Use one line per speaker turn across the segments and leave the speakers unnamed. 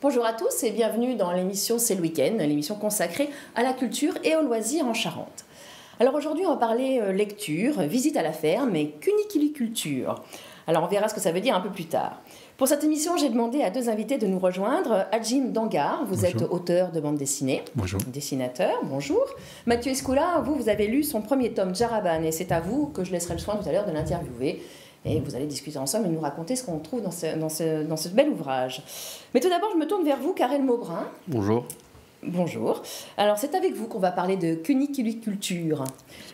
Bonjour à tous et bienvenue dans l'émission C'est le week-end, l'émission consacrée à la culture et aux loisirs en Charente. Alors aujourd'hui on va parler lecture, visite à la ferme et cuniculture. Alors on verra ce que ça veut dire un peu plus tard. Pour cette émission, j'ai demandé à deux invités de nous rejoindre. Adjim Dangar, vous êtes auteur de bande dessinée.
Bonjour.
Dessinateur, bonjour. Mathieu Escoula, vous avez lu son premier tome, Jaraban, et c'est à vous que je laisserai le soin tout à l'heure de l'interviewer. Et vous allez discuter ensemble et nous raconter ce qu'on trouve dans ce bel ouvrage. Mais tout d'abord, je me tourne vers vous, Karel Maubrin.
Bonjour.
Bonjour. Alors, c'est avec vous qu'on va parler de cuniculture.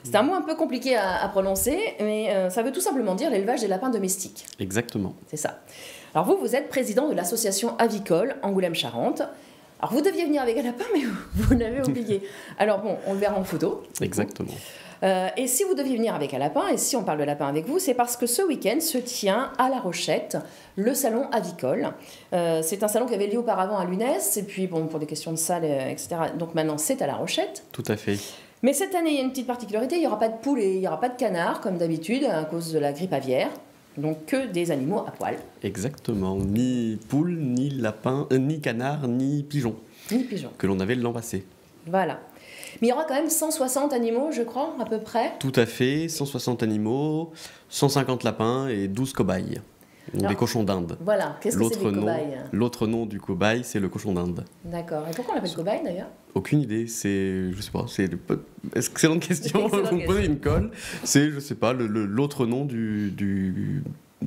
C'est un mot un peu compliqué à prononcer, mais ça veut tout simplement dire l'élevage des lapins domestiques.
Exactement.
C'est ça. Alors, vous êtes président de l'association avicole Angoulême-Charente. Alors, vous deviez venir avec un lapin, mais vous l'avez oublié. Alors, bon, on le verra en photo.
Exactement.
Et si vous deviez venir avec un lapin, et si on parle de lapin avec vous, c'est parce que ce week-end se tient à La Rochette le salon avicole. C'est un salon qui avait lieu auparavant à l'UNES, et puis bon, pour des questions de salle, etc. Donc maintenant c'est à La Rochette.
Tout à fait.
Mais cette année, il y a une petite particularité, il n'y aura pas de poules et il n'y aura pas de canards, comme d'habitude, à cause de la grippe aviaire. Donc que des animaux à poil.
Exactement. Ni poule, ni lapin, ni canard, ni pigeon.
Ni pigeon.
Que l'on avait l'an passé.
Voilà. Mais il y aura quand même 160 animaux, je crois, à peu près.
Tout à fait. 160 animaux, 150 lapins et 12 cobayes. Donc des cochons d'Inde.
Voilà. Qu'est-ce que c'est des cobayes ?
L'autre nom du cobaye, c'est le cochon d'Inde.
D'accord. Et pourquoi on l'appelle cobaye d'ailleurs ?
Aucune idée. C'est, je sais pas, c'est excellente question. Vous me posez une colle. C'est, je sais pas, l'autre nom du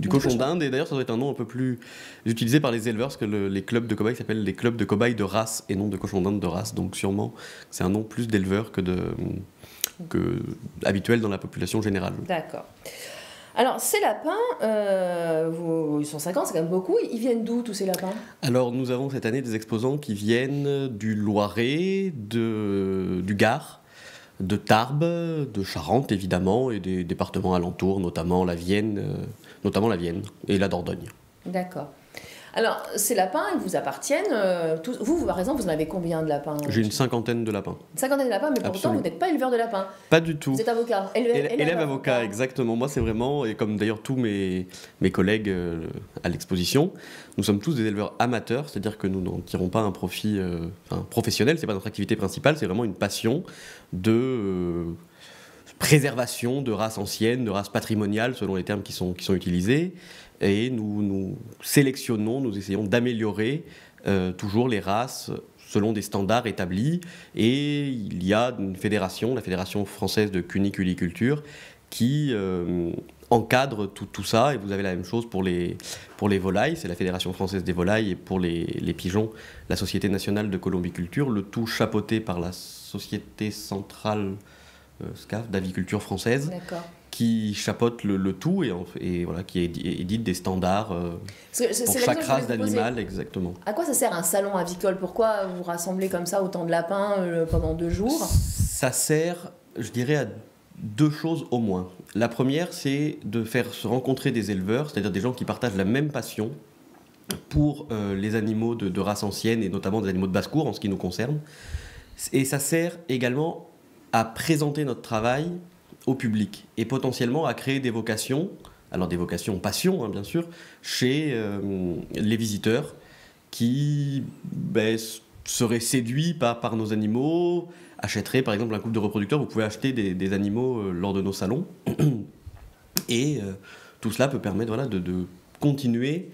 cochon d'Inde, et d'ailleurs ça doit être un nom un peu plus utilisé par les éleveurs, parce que les clubs de cobayes s'appellent les clubs de cobayes de race et non de cochon d'Inde de race, donc sûrement c'est un nom plus d'éleveur que habituel dans la population générale.
D'accord. Alors ces lapins, ils sont 50, c'est quand même beaucoup, ils viennent d'où tous ces lapins ?
Alors nous avons cette année des exposants qui viennent du Loiret, du Gard, de Tarbes, de Charente évidemment, et des départements alentours, notamment la Vienne et la Dordogne.
D'accord. Alors, ces lapins, ils vous appartiennent. Vous, par exemple, vous en avez combien de lapins ?
J'ai une cinquantaine de lapins.
Une cinquantaine de lapins, mais pourtant,
Absolument.
vous n'êtes pas éleveur de lapins.
Pas du tout.
Vous êtes avocat.
Élève avocat, exactement. Moi, c'est vraiment, et comme d'ailleurs tous mes collègues à l'exposition, nous sommes tous des éleveurs amateurs, c'est-à-dire que nous n'en tirons pas un profit professionnel, c'est pas notre activité principale, c'est vraiment une passion de préservation de races anciennes, de races patrimoniales, selon les termes qui sont utilisés. Et nous sélectionnons, nous essayons d'améliorer toujours les races selon des standards établis. Et il y a une fédération, la Fédération française de cuniculture, qui encadre tout ça. Et vous avez la même chose pour les volailles, c'est la Fédération française des volailles, et pour les pigeons, la Société nationale de colombiculture, le tout chapeauté par la Société centrale SCAF d'aviculture française.
D'accord.
Qui chapeaute le tout et voilà, qui édite des standards pour chaque race d'animal, exactement.
À quoi ça sert un salon avicole ? Pourquoi vous rassemblez comme ça autant de lapins pendant 2 jours ?
Ça sert, je dirais, à 2 choses au moins. La première, c'est de faire se rencontrer des éleveurs, c'est-à-dire des gens qui partagent la même passion pour les animaux de race ancienne, et notamment des animaux de basse-cour en ce qui nous concerne. Et ça sert également à présenter notre travail au public et potentiellement à créer des vocations, alors des vocations passion bien sûr, chez les visiteurs qui seraient séduits par nos animaux, achèteraient par exemple un couple de reproducteurs. Vous pouvez acheter des animaux lors de nos salons et tout cela peut permettre de continuer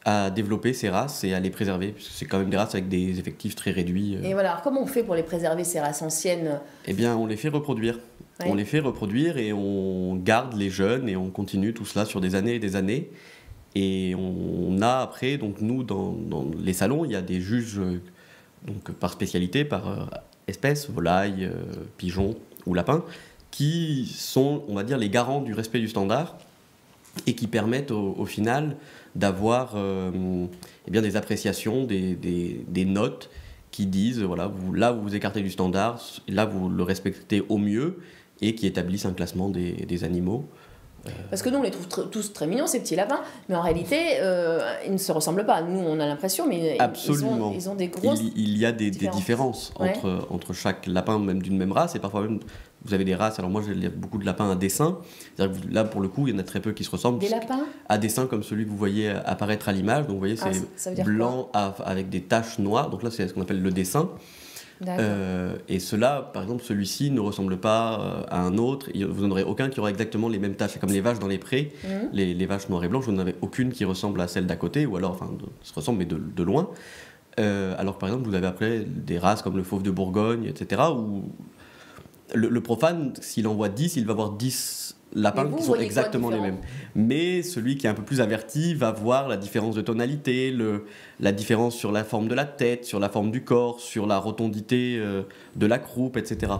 à développer ces races et à les préserver, puisque c'est quand même des races avec des effectifs très réduits.
Et voilà, alors comment on fait pour les préserver, ces races anciennes ?
Eh bien, on les fait reproduire. Ouais. On les fait reproduire et on garde les jeunes et on continue tout cela sur des années et des années. Et on a après, donc nous, dans les salons, il y a des juges donc, par spécialité, par espèce, volaille, pigeon ou lapin, qui sont, on va dire, les garants du respect du standard et qui permettent au final d'avoir des appréciations, des notes qui disent, voilà, là vous vous écartez du standard, là vous le respectez au mieux, et qui établissent un classement des animaux.
Parce que nous, on les trouve tous très mignons, ces petits lapins, mais en réalité, ils ne se ressemblent pas. Nous, on a l'impression, mais
absolument.
Ils ont des grosses
il y a des différences entre chaque lapin, même d'une même race, et parfois même vous avez des races, alors moi j'ai beaucoup de lapins à dessin, c'est-à-dire que là pour le coup il y en a très peu qui se ressemblent.
Des lapins
à dessin comme celui que vous voyez apparaître à l'image, donc vous voyez c'est blanc avec des taches noires, donc là c'est ce qu'on appelle le dessin. Et cela, par exemple, celui-ci ne ressemble pas à un autre. Vous n'en aurez aucun qui aura exactement les mêmes taches. C'est comme les vaches dans les prés, les vaches noires et blanches, vous n'en avez aucune qui ressemble à celle d'à côté, ou alors, se ressemble mais de loin. Alors que par exemple, vous avez après des races comme le fauve de Bourgogne, etc., où le profane, s'il en voit 10, il va voir 10 lapins qui sont exactement les mêmes. Mais celui qui est un peu plus averti va voir la différence de tonalité, la différence sur la forme de la tête, sur la forme du corps, sur la rotondité de la croupe, etc.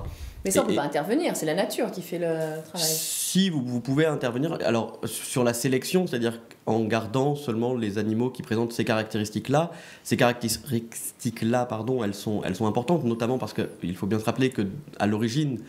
Mais ça, on ne peut pas intervenir, c'est la nature qui fait le travail.
Si, vous pouvez intervenir. Alors, sur la sélection, c'est-à-dire en gardant seulement les animaux qui présentent ces caractéristiques-là, elles sont importantes, notamment parce qu'il faut bien se rappeler qu'à l'origine,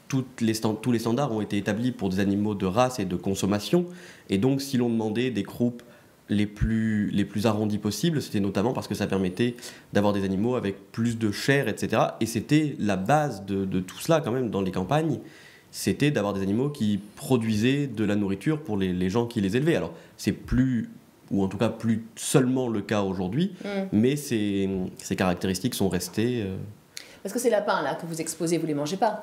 tous les standards ont été établis pour des animaux de race et de consommation. Et donc, si l'on demandait des croupes les plus arrondies possibles, c'était notamment parce que ça permettait d'avoir des animaux avec plus de chair, etc. Et c'était la base de tout cela, quand même, dans les campagnes. C'était d'avoir des animaux qui produisaient de la nourriture pour les gens qui les élevaient. Alors, c'est plus, ou en tout cas plus seulement le cas aujourd'hui, mais ces caractéristiques sont restées...
Parce que ces lapins là que vous exposez, vous ne les mangez pas?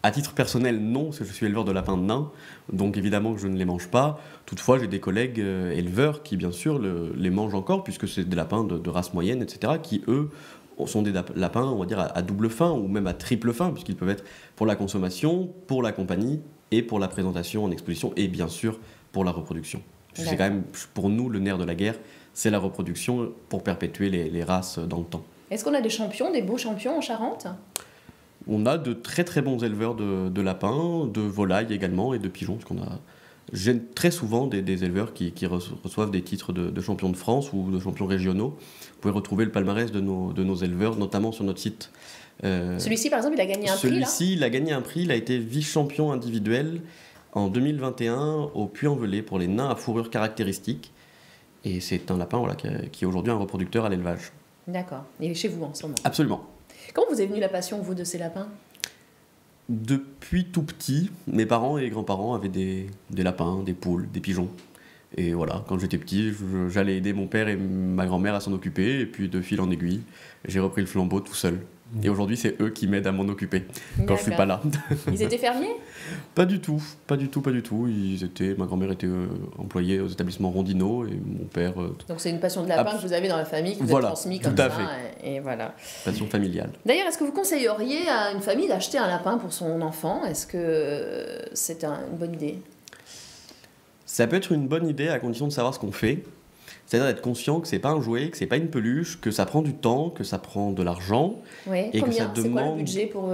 À titre personnel, non, parce que je suis éleveur de lapins de nains, donc évidemment que je ne les mange pas. Toutefois, j'ai des collègues éleveurs qui, bien sûr, les mangent encore, puisque c'est des lapins de race moyenne, etc., qui, eux, sont des lapins, on va dire, à double faim, ou même à triple faim, puisqu'ils peuvent être pour la consommation, pour la compagnie, et pour la présentation en exposition, et bien sûr, pour la reproduction. C'est quand même, pour nous, le nerf de la guerre, c'est la reproduction pour perpétuer les races dans le temps.
Est-ce qu'on a des champions, des beaux champions en Charente ?
On a de très très bons éleveurs de lapins, de volailles également et de pigeons, parce qu'on a très souvent des éleveurs qui reçoivent des titres de champions de France ou de champions régionaux. Vous pouvez retrouver le palmarès de nos éleveurs, notamment sur notre site.
Celui-ci, par exemple, il a gagné un prix, là ?
Celui-ci, il a gagné un prix, il a été vice-champion individuel en 2021 au Puy-en-Velay pour les nains à fourrure caractéristique. Et c'est un lapin qui est aujourd'hui un reproducteur à l'élevage.
D'accord. Il est chez vous en ce moment ?
Absolument.
Comment vous est venue la passion, vous, de ces lapins ?
Depuis tout petit, mes parents et grands-parents avaient des lapins, des poules, des pigeons. Et voilà, quand j'étais petit, j'allais aider mon père et ma grand-mère à s'en occuper. Et puis, de fil en aiguille, j'ai repris le flambeau tout seul. Et aujourd'hui, c'est eux qui m'aident à m'en occuper quand je suis pas là.
Ils étaient fermiers ?
Pas du tout. Ma grand-mère était employée aux établissements Rondino et mon père...
Donc c'est une passion de lapin que vous avez dans la famille, que vous avez transmis comme ça. Et voilà.
Passion familiale.
D'ailleurs, est-ce que vous conseilleriez à une famille d'acheter un lapin pour son enfant ? Est-ce que c'est une bonne idée ?
Ça peut être une bonne idée à condition de savoir ce qu'on fait. C'est-à-dire d'être conscient que c'est pas un jouet, que c'est pas une peluche, que ça prend du temps, que ça prend de l'argent.
Oui.
Et
combien ?
Que ça demande...
C'est quoi le budget pour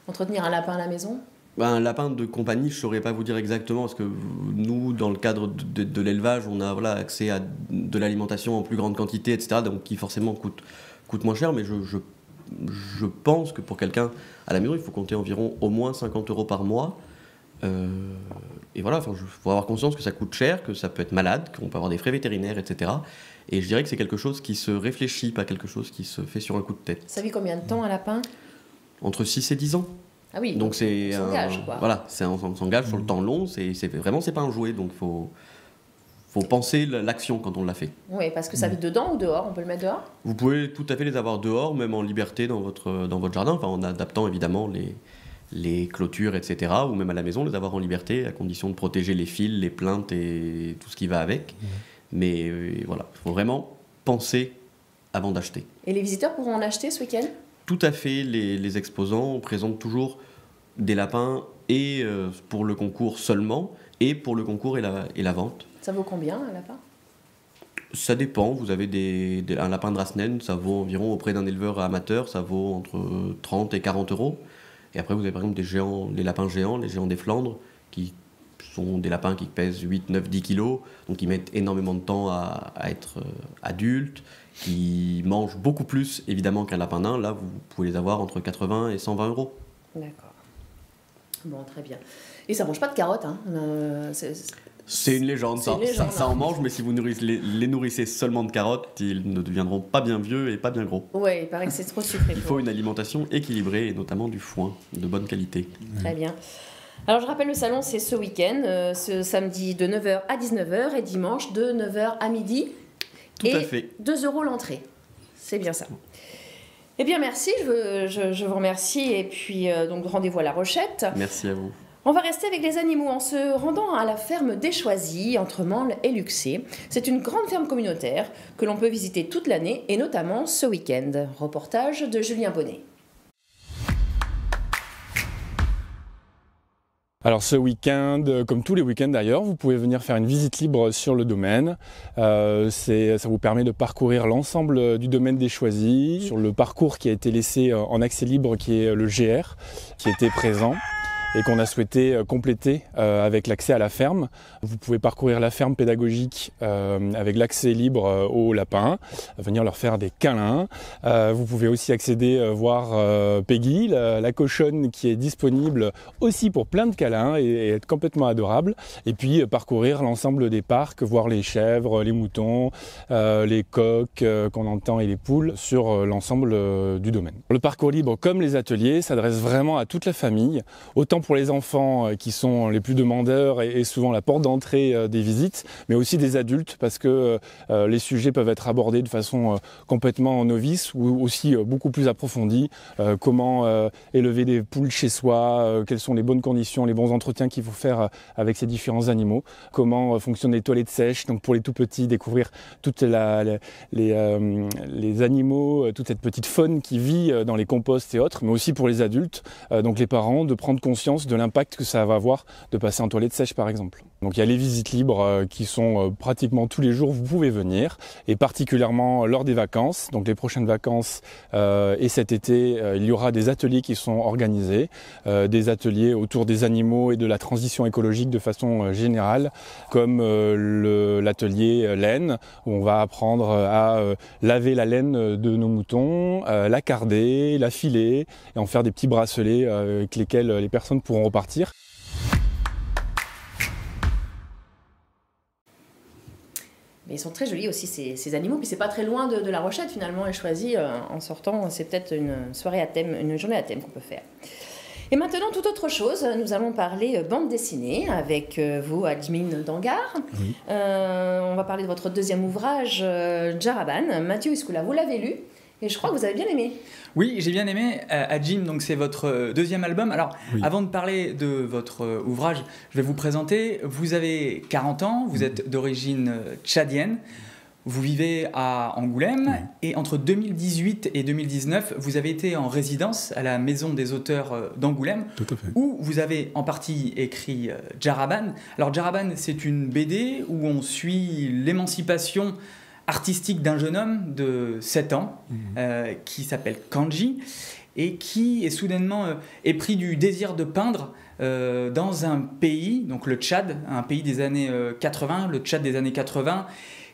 entretenir un lapin à la maison ?
Un lapin de compagnie, je ne saurais pas vous dire exactement, parce que nous, dans le cadre de l'élevage, on a accès à de l'alimentation en plus grande quantité, etc., donc qui forcément coûte moins cher, mais je pense que pour quelqu'un à la maison, il faut compter environ au moins 50 € par mois. Et voilà, il faut avoir conscience que ça coûte cher, que ça peut être malade, qu'on peut avoir des frais vétérinaires, etc. Et je dirais que c'est quelque chose qui se réfléchit, pas quelque chose qui se fait sur un coup de tête.
Ça vit combien de temps, un lapin ?
Entre 6 et 10 ans.
Ah oui,
donc c'est
on s'engage, quoi.
Voilà, on s'engage sur le temps long, c'est pas un jouet, donc faut penser l'action quand on l'a fait.
Oui, parce que ça vit dedans ou dehors ? On peut le mettre dehors ?
Vous pouvez tout à fait les avoir dehors, même en liberté dans votre jardin, enfin en adaptant évidemment les clôtures, etc., ou même à la maison, les avoir en liberté, à condition de protéger les fils, les plinthes et tout ce qui va avec. Mais voilà, il faut vraiment penser avant d'acheter.
Et les visiteurs pourront en acheter ce week-end ?
Tout à fait, les exposants présentent toujours des lapins et pour le concours seulement, et pour le concours et la vente. Ça
vaut combien un lapin ?
Ça dépend, vous avez un lapin de race naine, ça vaut environ, auprès d'un éleveur amateur, ça vaut entre 30 et 40 €. Et après vous avez par exemple les lapins géants, les géants des Flandres, qui sont des lapins qui pèsent 8, 9, 10 kilos, donc qui mettent énormément de temps à être adultes, qui mangent beaucoup plus évidemment qu'un lapin nain. Là, vous pouvez les avoir entre 80 et 120 €.
D'accord. Bon, très bien. Et ça ne mange pas de carottes, hein.
C'est une légende, ça. Ça en mange, mais si vous les nourrissez seulement de carottes, ils ne deviendront pas bien vieux et pas bien gros.
Ouais, il paraît que c'est trop sucré.
Il faut une alimentation équilibrée et notamment du foin de bonne qualité.
Très bien. Alors je rappelle, le salon c'est ce week-end, ce samedi de 9h à 19h et dimanche de 9h à midi.
Tout à fait.
2 € l'entrée. C'est bien ça. Eh bien merci, je vous remercie et puis donc rendez-vous à La Rochette.
Merci à vous.
On va rester avec les animaux en se rendant à la ferme des Choisies, entre Mansle et Luxé. C'est une grande ferme communautaire que l'on peut visiter toute l'année et notamment ce week-end. Reportage de Julien Bonnet.
Alors ce week-end, comme tous les week-ends d'ailleurs, vous pouvez venir faire une visite libre sur le domaine. Ça vous permet de parcourir l'ensemble du domaine des Choisies, sur le parcours qui a été laissé en accès libre, qui est le GR, qui était présent et qu'on a souhaité compléter avec l'accès à la ferme. Vous pouvez parcourir la ferme pédagogique avec l'accès libre aux lapins, venir leur faire des câlins. Vous pouvez aussi accéder voir Peggy, la cochonne qui est disponible aussi pour plein de câlins et être complètement adorable. Et puis parcourir l'ensemble des parcs, voir les chèvres, les moutons, les coqs qu'on entend et les poules sur l'ensemble du domaine. Le parcours libre, comme les ateliers, s'adresse vraiment à toute la famille, autant pour les enfants qui sont les plus demandeurs et souvent la porte d'entrée des visites, mais aussi des adultes parce que les sujets peuvent être abordés de façon complètement novice ou aussi beaucoup plus approfondie. Comment élever des poules chez soi, quelles sont les bonnes conditions, les bons entretiens qu'il faut faire avec ces différents animaux, comment fonctionnent les toilettes sèches, donc pour les tout petits, découvrir toutes les animaux, toute cette petite faune qui vit dans les composts et autres, mais aussi pour les adultes, donc les parents, de prendre conscience de l'impact que ça va avoir de passer en toilette sèche par exemple. Donc il y a les visites libres qui sont pratiquement tous les jours, vous pouvez venir, et particulièrement lors des vacances, donc les prochaines vacances et cet été, il y aura des ateliers qui sont organisés, des ateliers autour des animaux et de la transition écologique de façon générale, comme l'atelier laine, où on va apprendre à laver la laine de nos moutons, la carder, la filer, et en faire des petits bracelets avec lesquels les personnes pourront repartir.
Mais ils sont très jolis aussi ces animaux, puis c'est pas très loin de La Rochette finalement, et Choisies en sortant, c'est peut-être une soirée à thème, une journée à thème qu'on peut faire. Et maintenant, toute autre chose, nous allons parler bande dessinée avec vous, Adjmine Dangar.
Oui.
On va parler de votre deuxième ouvrage, Djaraban. Mathieu Iskoula, vous l'avez lu et je crois que vous avez bien aimé.
Oui, j'ai bien aimé. Adjim, donc c'est votre deuxième album. Alors,
Oui.
avant de parler de votre ouvrage, je vais vous présenter. Vous avez 40 ans, vous êtes d'origine tchadienne. Vous vivez à Angoulême et entre 2018 et 2019, vous avez été en résidence à la Maison des auteurs d'Angoulême,
Tout à fait.
où vous avez en partie écrit Djaraban. Alors Djaraban, c'est une BD où on suit l'émancipation artistique d'un jeune homme de 7 ans qui s'appelle Kanji et qui est soudainement épris du désir de peindre dans un pays, donc le Tchad, un pays des années 80, le Tchad des années 80,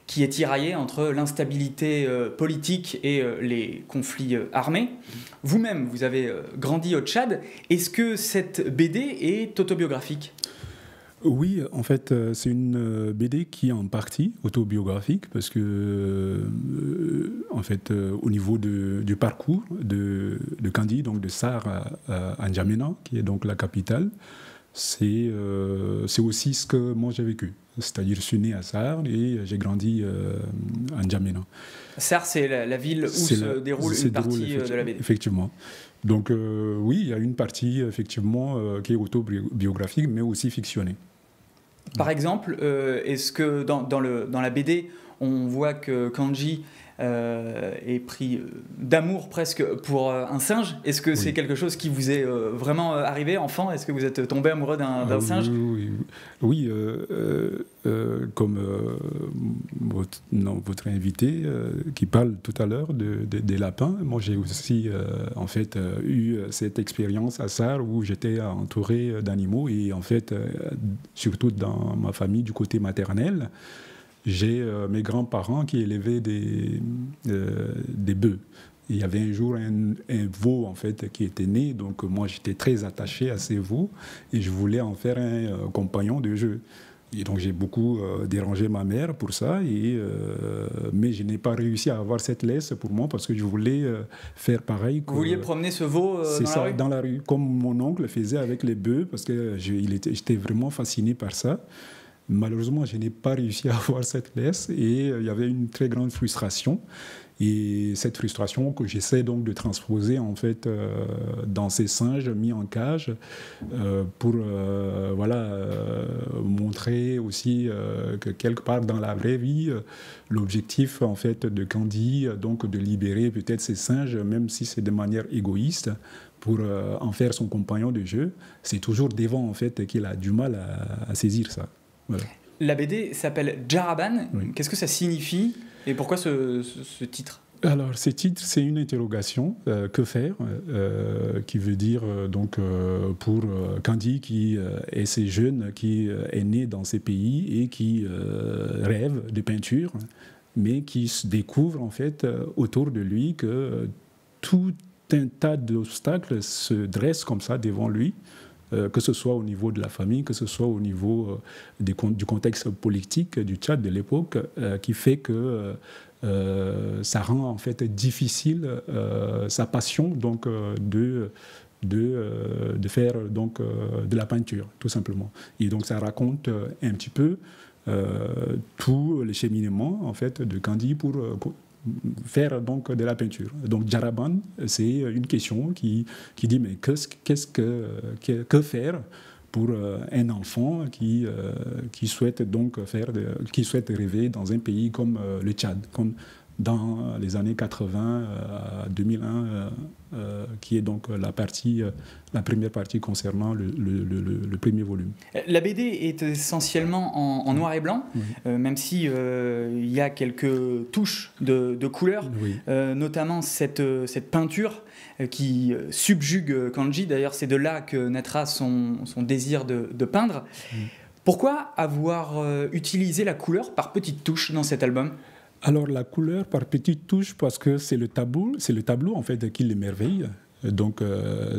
qui est tiraillé entre l'instabilité politique et les conflits armés. Vous-même, vous avez grandi au Tchad. Est-ce que cette BD est autobiographique ?
Oui, en fait, c'est une BD qui est en partie autobiographique parce que, en fait, au niveau du parcours de Kandi, donc de Sarr à N'Djamena, qui est donc la capitale, c'est aussi ce que moi j'ai vécu. C'est-à-dire, je suis né à Sarr et j'ai grandi à N'Djamena.
Sarr, c'est la ville où se déroule une partie de la BD.
Effectivement. Donc, oui, il y a une partie, effectivement, qui est autobiographique, mais aussi fictionnée.
Par exemple, est-ce que dans la BD, on voit que Kanji est pris d'amour presque pour un singe ? Est-ce que c'est quelque chose qui vous est vraiment arrivé, enfant ? Est-ce que vous êtes tombé amoureux d'un singe ?
Oui, comme votre invité qui parle tout à l'heure des lapins, moi j'ai aussi en fait eu cette expérience à Sarr où j'étais entouré d'animaux et en fait, surtout dans ma famille du côté maternel, j'ai mes grands-parents qui élevaient des bœufs. Il y avait un jour un veau en fait qui était né, donc moi j'étais très attaché à ces veaux et je voulais en faire un compagnon de jeu. Et donc j'ai beaucoup dérangé ma mère pour ça, mais je n'ai pas réussi à avoir cette laisse pour moi parce que je voulais faire pareil.
Vous vouliez promener ce veau
dans la rue, comme mon oncle faisait avec les bœufs, parce que j'étais vraiment fasciné par ça. Malheureusement, je n'ai pas réussi à avoir cette laisse et il y avait une très grande frustration. Et cette frustration que j'essaie donc de transposer en fait dans ces singes mis en cage pour montrer aussi que quelque part dans la vraie vie, l'objectif en fait de Candy, donc de libérer peut-être ces singes, même si c'est de manière égoïste, pour en faire son compagnon de jeu, c'est toujours devant en fait qu'il a du mal à saisir ça. Voilà.
La BD s'appelle Jaraban. Oui. Qu'est-ce que ça signifie et pourquoi ce titre ?
Alors, ce titre, c'est une interrogation. Que faire qui veut dire pour Candy, qui est ce jeune qui est né dans ces pays et qui rêve de peinture, mais qui se découvre en fait autour de lui que tout un tas d'obstacles se dressent comme ça devant lui. Que ce soit au niveau de la famille, que ce soit au niveau du contexte politique du Tchad de l'époque, qui fait que ça rend en fait difficile sa passion donc, de faire donc, de la peinture, tout simplement. Et donc ça raconte un petit peu tout le cheminement en fait, de Candy pour faire donc de la peinture. Donc Jaraban, c'est une question qui dit mais que faire pour un enfant qui souhaite donc qui souhaite rêver dans un pays comme le Tchad, comme dans les années 80 à 2001, qui est donc la première partie concernant le premier volume.
La BD est essentiellement en noir et blanc, oui. Même si il y a quelques touches de couleurs, oui. Notamment cette peinture qui subjugue Kanji. D'ailleurs, c'est de là que naîtra son désir de peindre. Oui. Pourquoi avoir utilisé la couleur par petites touches dans cet album ?
Alors la couleur par petites touches parce que c'est le tableau en fait qui l'émerveille. Donc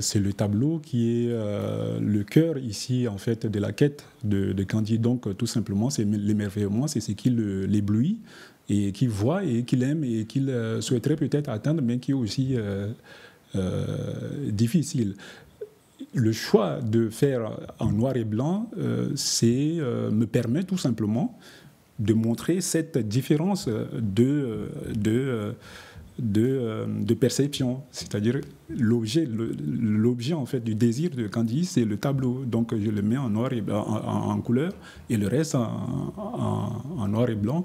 c'est le tableau qui est le cœur ici en fait de la quête de Candy. Donc tout simplement c'est l'émerveillement, c'est ce qui l'éblouit et qu'il voit et qu'il aime et qu'il souhaiterait peut-être atteindre, mais qui est aussi difficile. Le choix de faire en noir et blanc, me permet tout simplement de montrer cette différence de perception. C'est-à-dire l'objet en fait du désir de Candy, c'est le tableau. Donc je le mets en noir et en couleur et le reste en noir et blanc,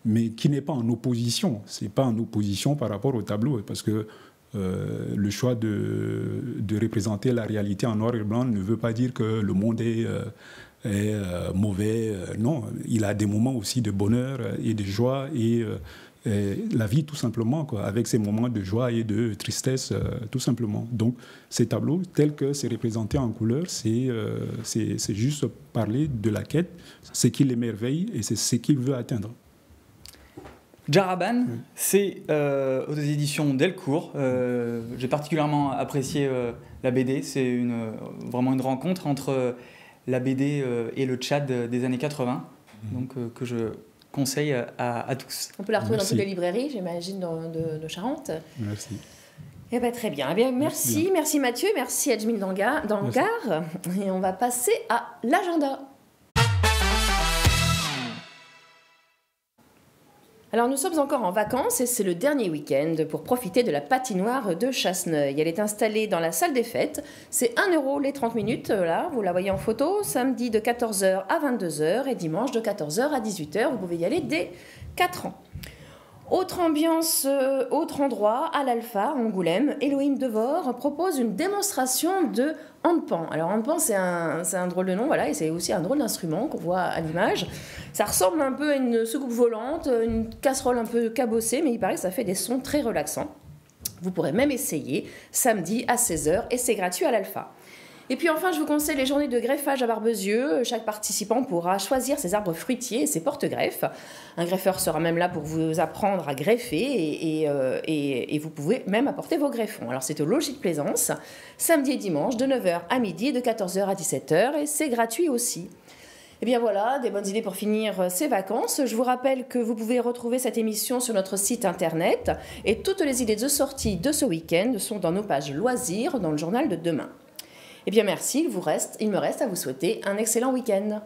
mais qui n'est pas en opposition. C'est pas en opposition par rapport au tableau, parce que le choix de représenter la réalité en noir et blanc ne veut pas dire que le monde est mauvais. Non, il a des moments aussi de bonheur et de joie et la vie tout simplement, quoi, avec ces moments de joie et de tristesse tout simplement. Donc ces tableaux tels que c'est représenté en couleur, c'est juste parler de la quête, ce qui l'émerveille et c'est ce qu'il veut atteindre.
Jaraban, oui. C'est aux éditions Delcourt. J'ai particulièrement apprécié la BD. C'est vraiment une rencontre entre la BD et le Tchad des années 80, donc que je conseille à tous.
On peut la retrouver dans toutes les librairies, j'imagine, de Charente.
Merci.
Eh bien, très bien. Eh bien, merci Mathieu, merci Edmine Dangar. Et on va passer à l'agenda. Alors nous sommes encore en vacances et c'est le dernier week-end pour profiter de la patinoire de Chasseneuil. Elle est installée dans la salle des fêtes. C'est 1 € les 30 minutes, là, vous la voyez en photo, samedi de 14h à 22h et dimanche de 14h à 18h. Vous pouvez y aller dès 4 ans. Autre ambiance, autre endroit, à l'Alpha, Angoulême, Elohim Devor propose une démonstration de handpan. Alors handpan, c'est un drôle de nom, voilà, et c'est aussi un drôle d'instrument qu'on voit à l'image. Ça ressemble un peu à une soucoupe volante, une casserole un peu cabossée, mais il paraît que ça fait des sons très relaxants. Vous pourrez même essayer samedi à 16h et c'est gratuit à l'Alpha. Et puis enfin, je vous conseille les journées de greffage à Barbezieux. Chaque participant pourra choisir ses arbres fruitiers et ses porte-greffes. Un greffeur sera même là pour vous apprendre à greffer et vous pouvez même apporter vos greffons. Alors c'est au Logis de Plaisance, samedi et dimanche de 9h à midi et de 14h à 17h et c'est gratuit aussi. Et bien voilà, des bonnes idées pour finir ces vacances. Je vous rappelle que vous pouvez retrouver cette émission sur notre site internet et toutes les idées de sortie de ce week-end sont dans nos pages loisirs dans le journal de demain. Et bien merci, il me reste à vous souhaiter un excellent week-end.